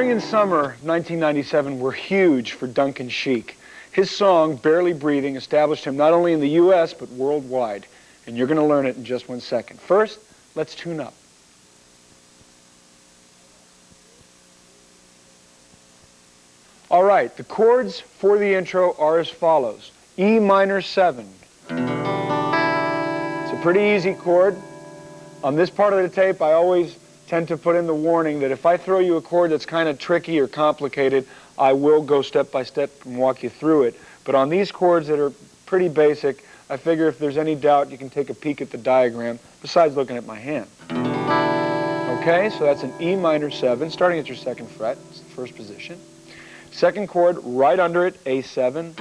Spring and summer 1997 were huge for Duncan Sheik. His song, Barely Breathing, established him not only in the U.S., but worldwide. And you're going to learn it in just 1 second. First, let's tune up. All right, the chords for the intro are as follows. E minor 7. It's a pretty easy chord. On this part of the tape, I always tend to put in the warning that if I throw you a chord that's kind of tricky or complicated, I will go step by step and walk you through it. But on these chords that are pretty basic, I figure if there's any doubt, you can take a peek at the diagram, besides looking at my hand. Okay, so that's an E minor 7, starting at your 2nd fret. It's the first position. Second chord, right under it, A7.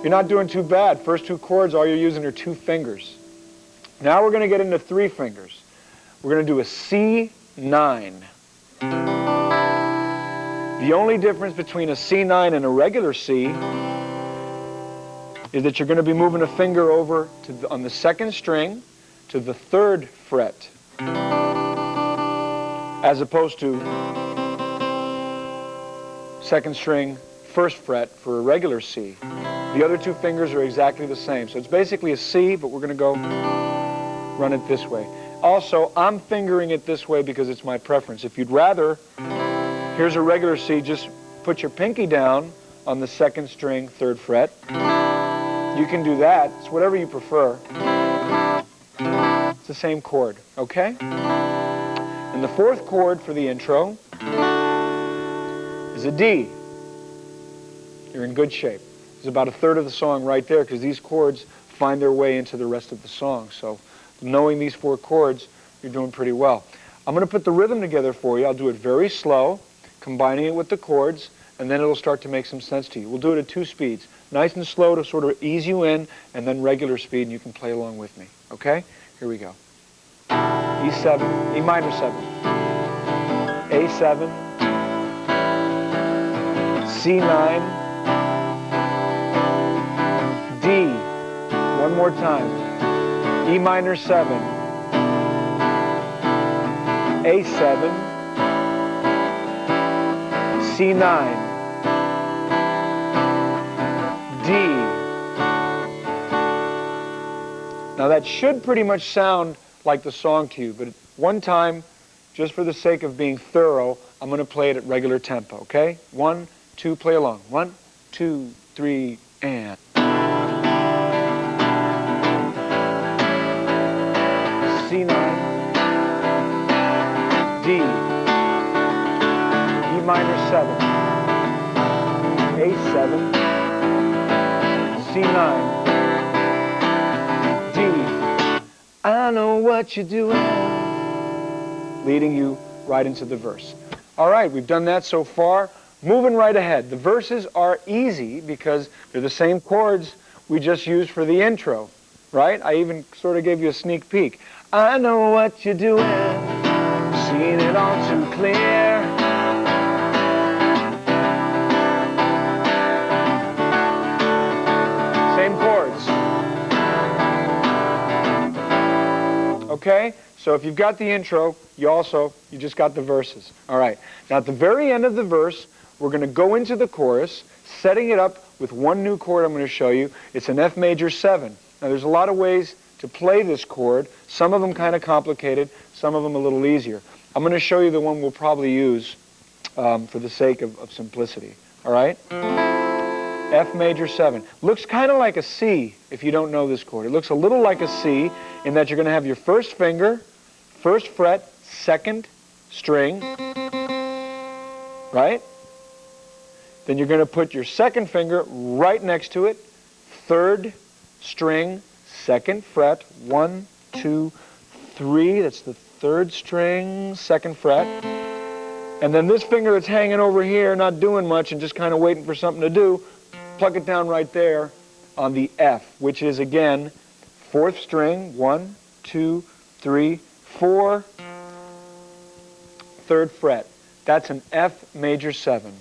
You're not doing too bad. First 2 chords, all you're using are 2 fingers. Now we're going to get into 3 fingers. We're going to do a C9. The only difference between a C9 and a regular C is that you're going to be moving a finger over to on the 2nd string to the 3rd fret, as opposed to 2nd string, 1st fret for a regular C. The other 2 fingers are exactly the same. So it's basically a C, but we're going to go run it this way. Also, I'm fingering it this way because it's my preference. If you'd rather, here's a regular C, just put your pinky down on the 2nd string, 3rd fret. You can do that. It's whatever you prefer. It's the same chord, okay? And the 4th chord for the intro is a D. You're in good shape. There's about 1/3 of the song right there because these chords find their way into the rest of the song. So knowing these 4 chords, you're doing pretty well. I'm going to put the rhythm together for you. I'll do it very slow, combining it with the chords, and then it'll start to make some sense to you. We'll do it at 2 speeds. Nice and slow to sort of ease you in, and then regular speed, and you can play along with me. Okay? Here we go. E7, E minor 7, A7, C9, D. One more time. E minor 7, A7, C9, D. Now that should pretty much sound like the song to you, but one time, just for the sake of being thorough, I'm going to play it at regular tempo, okay? 1, 2, play along. 1, 2, 3, and... C9, D, E minor 7, A7, C9, D. I know what you're doing. Leading you right into the verse. All right, we've done that so far. Moving right ahead. The verses are easy because they're the same chords we just used for the intro, right? I even sort of gave you a sneak peek. I know what you're doing, seeing it all too clear. Same chords. Okay? So if you've got the intro, you just got the verses. All right. Now at the very end of the verse, we're going to go into the chorus, setting it up with 1 new chord I'm going to show you. It's an F major 7. Now there's a lot of ways to play this chord, some of them kind of complicated, some of them a little easier. I'm going to show you the one we'll probably use for the sake of simplicity. All right? F major 7. Looks kind of like a C if you don't know this chord. It looks a little like a C in that you're going to have your 1st finger, 1st fret, 2nd string, right? Then you're going to put your 2nd finger right next to it, 3rd string, 2nd fret, 1, 2, 3, that's the 3rd string, 2nd fret. And then this finger that's hanging over here, not doing much and just kind of waiting for something to do, pluck it down right there on the F, which is again 4th string, 1, 2, 3, 4, 3rd fret. That's an F major 7.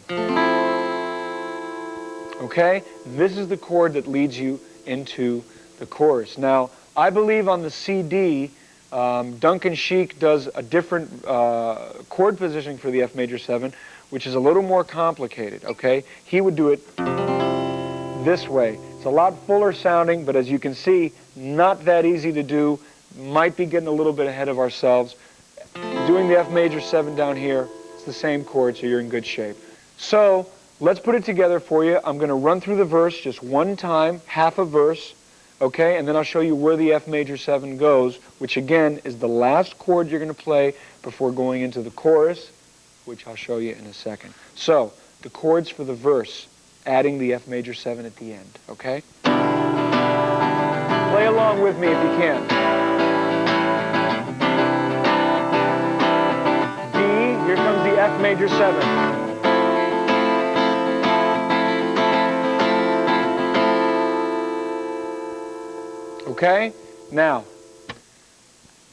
Okay? This is the chord that leads you into the chorus. Now, I believe on the CD Duncan Sheik does a different chord positioning for the F major 7, which is a little more complicated, okay? He would do it this way. It's a lot fuller sounding, but as you can see, not that easy to do. Might be getting a little bit ahead of ourselves. Doing the F major 7 down here, it's the same chord, so you're in good shape. So let's put it together for you. I'm going to run through the verse just one time, half a verse, okay? And then I'll show you where the F major 7 goes, which again is the last chord you're going to play before going into the chorus, which I'll show you in a second. So the chords for the verse, adding the F major 7 at the end, okay? Play along with me if you can. D, here comes the F major 7. Okay? Now,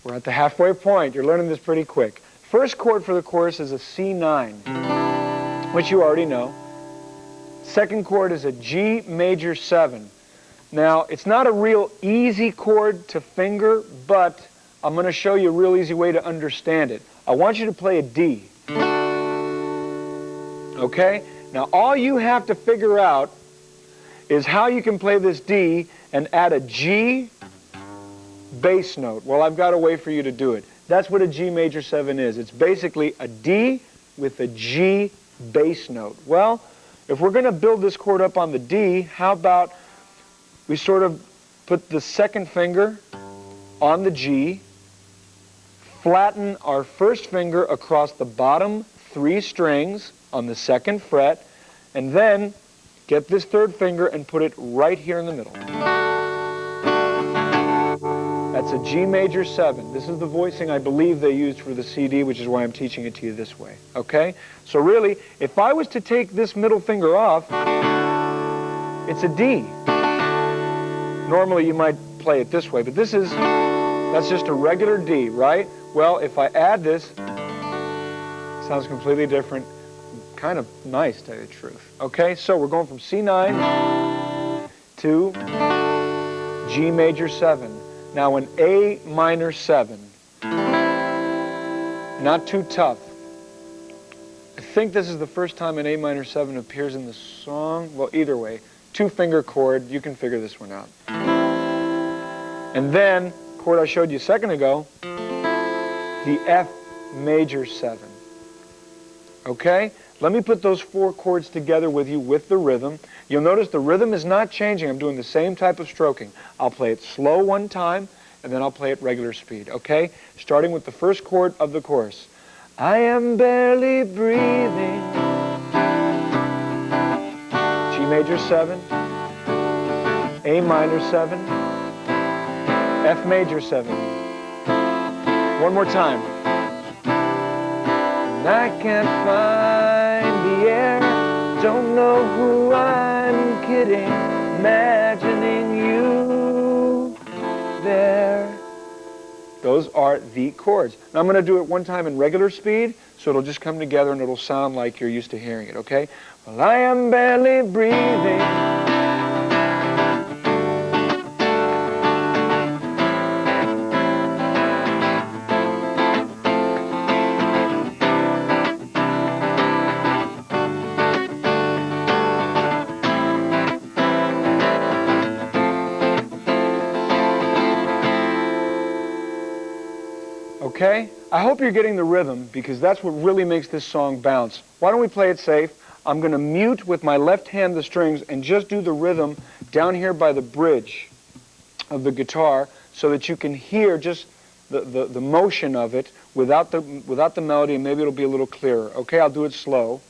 we're at the halfway point. You're learning this pretty quick. First chord for the chorus is a C9, which you already know. Second chord is a G major 7. Now, it's not a real easy chord to finger, but I'm going to show you a real easy way to understand it. I want you to play a D. Okay? Now, all you have to figure out is how you can play this D and add a G bass note. Well, I've got a way for you to do it. That's what a G major 7 is. It's basically a D with a G bass note. Well, if we're going to build this chord up on the D, how about we sort of put the second finger on the G, flatten our first finger across the bottom 3 strings on the 2nd fret, and then get this third finger and put it right here in the middle. That's a G major 7. This is the voicing I believe they used for the CD, which is why I'm teaching it to you this way. Okay? So really, if I was to take this middle finger off, it's a D. Normally you might play it this way, but that's just a regular D, right? Well, if I add this, it sounds completely different. Kind of nice, to tell you the truth. Okay, so we're going from C9 to G major 7. Now an A minor 7. Not too tough. I think this is the first time an A minor 7 appears in the song. Well, either way, 2-finger chord, you can figure this one out. And then, chord I showed you a second ago, the F major 7. Okay? Let me put those 4 chords together with you with the rhythm. You'll notice the rhythm is not changing. I'm doing the same type of stroking. I'll play it slow one time, and then I'll play it regular speed, okay? Starting with the first chord of the chorus. I am barely breathing. G major 7, A minor 7, F major 7. One more time. And I can't find the air, don't know who I'm kidding, imagining you there. Those are the chords. Now I'm going to do it one time in regular speed, so it'll just come together and it'll sound like you're used to hearing it, okay? Well, I am barely breathing. Okay? I hope you're getting the rhythm, because that's what really makes this song bounce. Why don't we play it safe? I'm going to mute with my left hand the strings and just do the rhythm down here by the bridge of the guitar so that you can hear just the motion of it without the melody, and maybe it'll be a little clearer. Okay? I'll do it slow.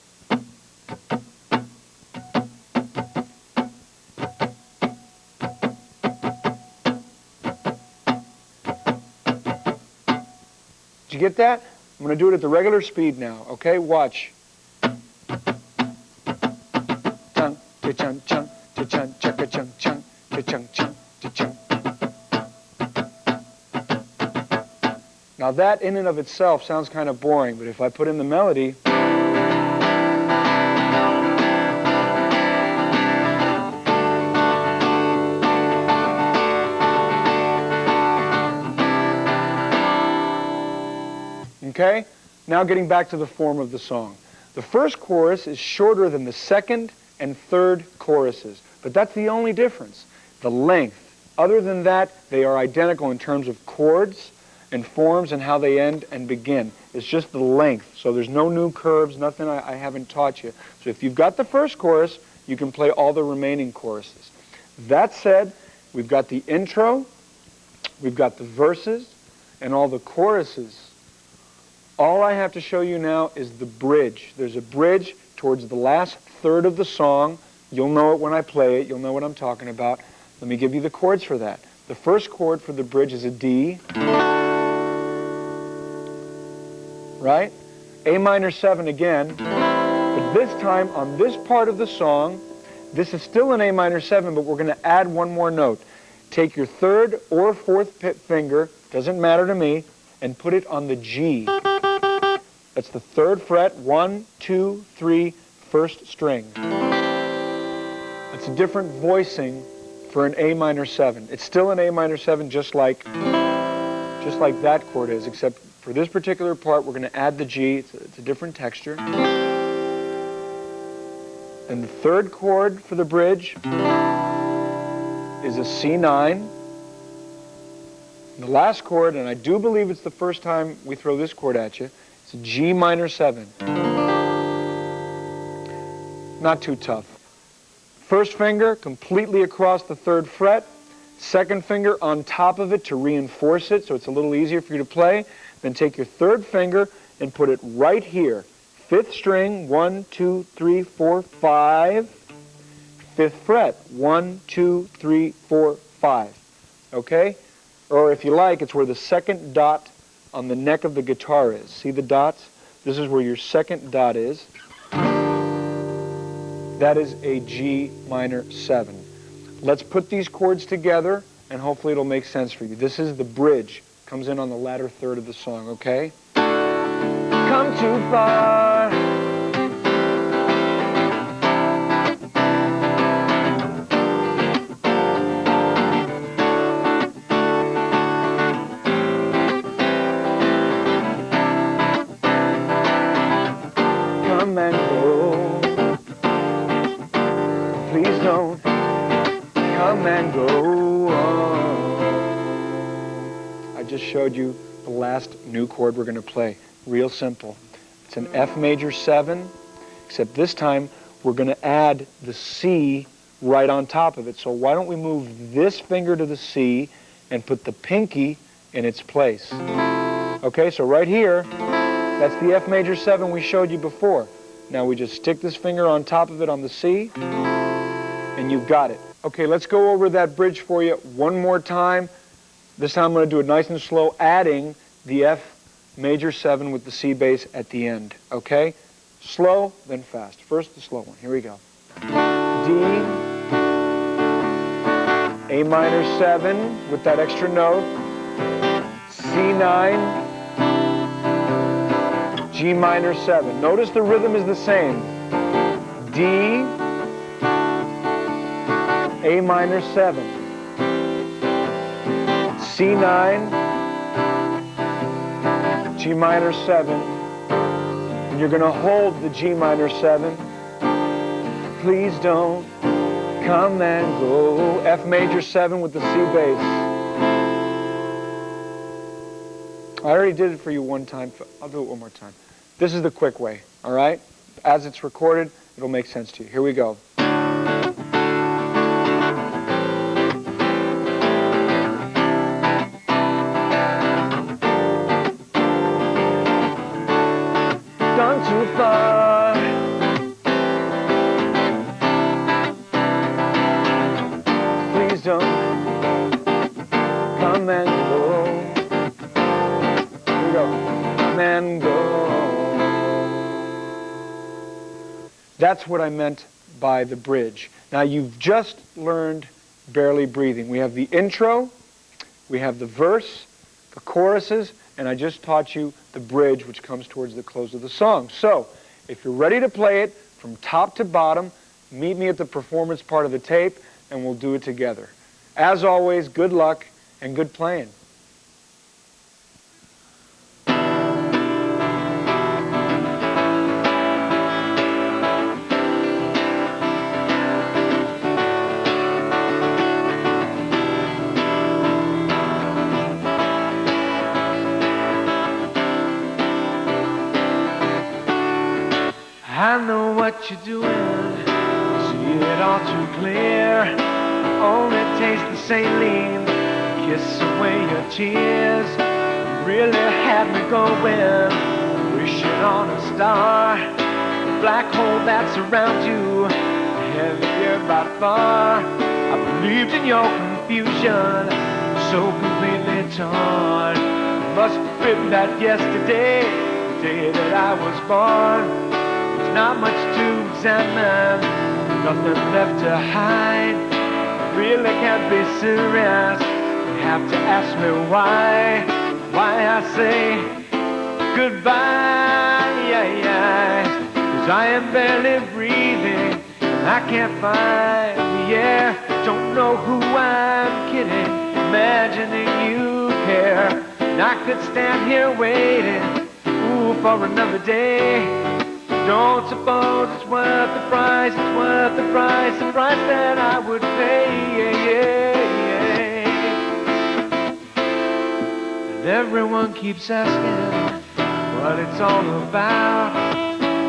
Did you get that? I'm going to do it at the regular speed now, okay? Watch. Chung, cha-chung, chung, cha-chung, chaka-chung, chung, cha-chung, chung, cha-chung. Now that in and of itself sounds kind of boring, but if I put in the melody, Okay? Now getting back to the form of the song. The first chorus is shorter than the second and third choruses, but that's the only difference, the length. Other than that, they are identical in terms of chords and forms and how they end and begin. It's just the length, so there's no new curves, nothing I haven't taught you. So if you've got the first chorus, you can play all the remaining choruses. That said, we've got the intro, we've got the verses, and all the choruses. All I have to show you now is the bridge. There's a bridge towards the last third of the song. You'll know it when I play it. You'll know what I'm talking about. Let me give you the chords for that. The first chord for the bridge is a D. Right? A minor 7 again. But this time, on this part of the song, this is still an A minor 7, but we're going to add one more note. Take your third or fourth finger, doesn't matter to me, and put it on the G. That's the third fret, 1, 2, 3, first string. It's a different voicing for an A minor 7. It's still an A minor 7 just like that chord is, except for this particular part we're going to add the G. It's a different texture. And the third chord for the bridge is a C9. And the last chord, and I do believe it's the first time we throw this chord at you, it's a G minor 7. Not too tough. First finger completely across the third fret. Second finger on top of it to reinforce it so it's a little easier for you to play. Then take your third finger and put it right here. Fifth string, 1, 2, 3, 4, 5. Fifth fret, 1, 2, 3, 4, 5. Okay? Or if you like, it's where the second dot on the neck of the guitar is. See the dots? This is where your second dot is. That is a G minor 7. Let's put these chords together and hopefully it'll make sense for you. This is the bridge. Comes in on the latter third of the song, okay? Come too far. Come and go. Please don't come and go on. I just showed you the last new chord we're going to play. Real simple. It's an F major 7, except this time we're going to add the C right on top of it. So why don't we move this finger to the C and put the pinky in its place. Okay, so right here, that's the F major 7 we showed you before. Now we just stick this finger on top of it on the C, and you've got it. Okay, let's go over that bridge for you one more time. This time I'm going to do it nice and slow, adding the F major 7 with the C bass at the end. Okay? Slow, then fast. First, the slow one. Here we go. D, A minor 7 with that extra note, C9, G minor 7. Notice the rhythm is the same. D, A minor 7, C9, G minor 7, and you're going to hold the G minor 7. Please don't come and go. F major 7 with the C bass. I already did it for you one time. I'll do it one more time. This is the quick way, all right? As it's recorded, it'll make sense to you. Here we go. Gone too far. Please don't come and go. Here we go. Come and go. That's what I meant by the bridge. Now you've just learned barely breathing. We have the intro, we have the verse, the choruses, and I just taught you the bridge, which comes towards the close of the song. So, if you're ready to play it from top to bottom, meet me at the performance part of the tape, and we'll do it together. As always, good luck and good playing. what you're doing, see it all too clear. Only taste the saline, kiss away your tears. Really had me going, wishing on a star. The black hole that's around you, heavier by far. I believed in your confusion, so completely torn. Must have been that yesterday, the day that I was born. There's not much to examine, nothing left to hide. Really can't be serious, you have to ask me why I say goodbye. 'Cause I am barely breathing, and I can't find the air. Don't know who I'm kidding, imagining you care. And I could stand here waiting, ooh, for another day. Don't suppose it's worth the price, it's worth the price that I would pay. And everyone keeps asking what it's all about.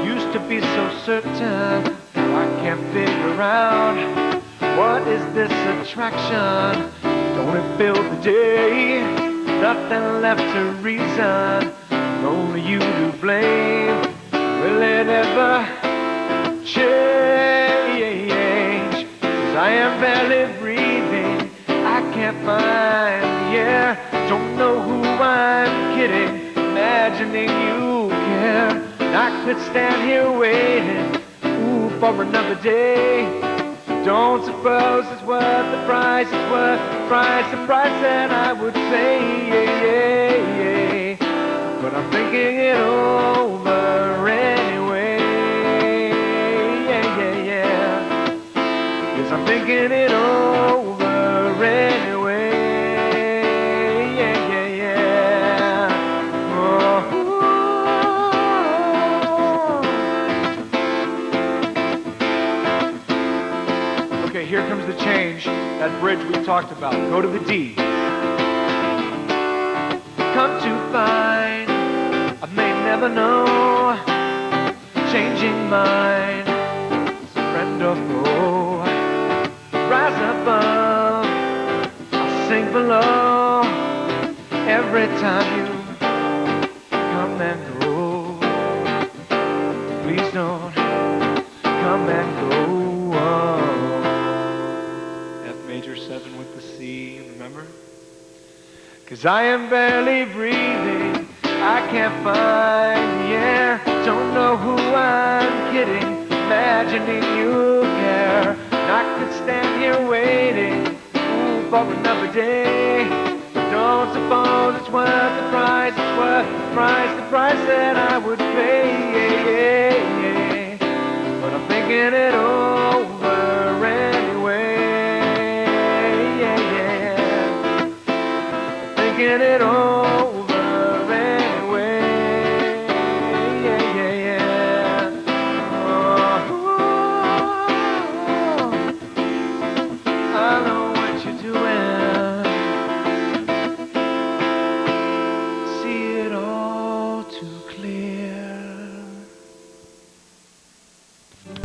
Used to be so certain, I can't figure out. What is this attraction? Don't it fill the day? Nothing left to reason, only you to blame. Will it ever change? 'Cause I am barely breathing, I can't find the air. Don't know who I'm kidding, imagining you care. And I could stand here waiting, ooh, for another day. Don't suppose it's worth the price, it's worth the price that I would pay. But I'm thinking it over anyway. Yes, I'm thinking it over anyway. Okay, here comes the change, that bridge we talked about. Go to the D. Come to find I may never know, changing mind is a friend or foe. Rise above, I sink below. Every time you come and go, please don't come and go. F major 7 with the C, remember? 'Cause I am barely breathing, I can't find the air. Don't know who I'm kidding, imagining you care. And I could stand here waiting, ooh, for another day. Don't suppose it's worth the price, it's worth the price that I would pay. But I'm thinking it